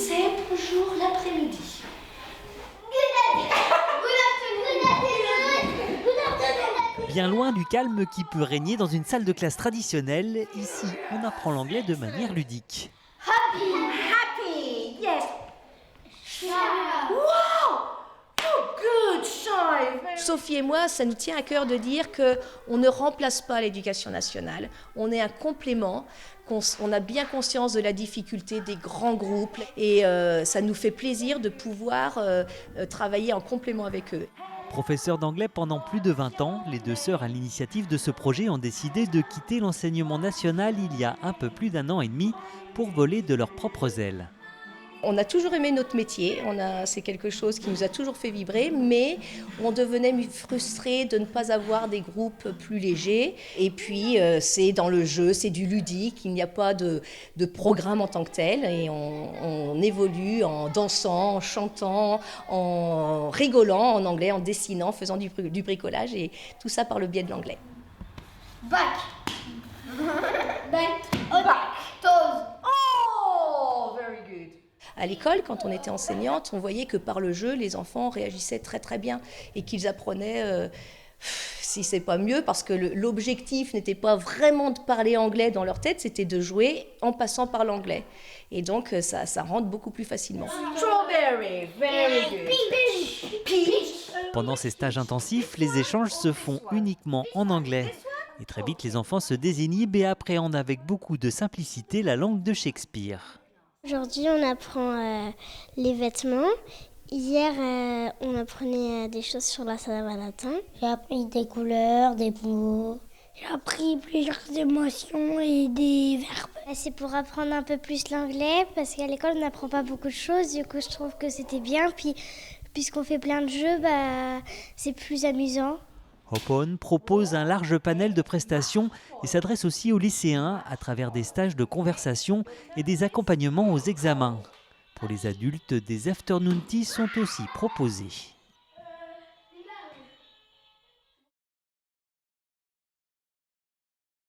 c'est bonjour l'après-midi. Bien loin du calme qui peut régner dans une salle de classe traditionnelle, ici on apprend l'anglais de manière ludique. Happy, yes. Wow! Oh, good, shy. Sophie et moi, ça nous tient à cœur de dire qu'on ne remplace pas l'éducation nationale. On est un complément, on a bien conscience de la difficulté des grands groupes et ça nous fait plaisir de pouvoir travailler en complément avec eux. Professeurs d'anglais pendant plus de 20 ans, les deux sœurs à l'initiative de ce projet ont décidé de quitter l'enseignement national il y a un peu plus d'1 an et demi pour voler de leurs propres ailes. On a toujours aimé notre métier, c'est quelque chose qui nous a toujours fait vibrer, mais on devenait frustré de ne pas avoir des groupes plus légers. Et puis c'est dans le jeu, c'est du ludique, il n'y a pas de programme en tant que tel. Et on évolue en dansant, en chantant, en rigolant en anglais, en dessinant, en faisant du bricolage, et tout ça par le biais de l'anglais. Back. Back. Toes. Oh, very good. À l'école, quand on était enseignante, on voyait que par le jeu, les enfants réagissaient très très bien et qu'ils apprenaient, si c'est pas mieux, parce que l'objectif n'était pas vraiment de parler anglais dans leur tête, c'était de jouer en passant par l'anglais. Et donc ça rentre beaucoup plus facilement. Strawberry, very good. Peach. Pendant ces stages intensifs, les échanges se font uniquement en anglais. Et très vite, les enfants se désinhibent et appréhendent avec beaucoup de simplicité la langue de Shakespeare. Aujourd'hui, on apprend les vêtements. Hier, on apprenait des choses sur la Saint-Valentin. J'ai appris des couleurs, des mots. J'ai appris plusieurs émotions et des verbes. C'est pour apprendre un peu plus l'anglais, parce qu'à l'école, on n'apprend pas beaucoup de choses. Du coup, je trouve que c'était bien. Puis, puisqu'on fait plein de jeux, c'est plus amusant. Hop On propose un large panel de prestations et s'adresse aussi aux lycéens à travers des stages de conversation et des accompagnements aux examens. Pour les adultes, des afternoon tea sont aussi proposés.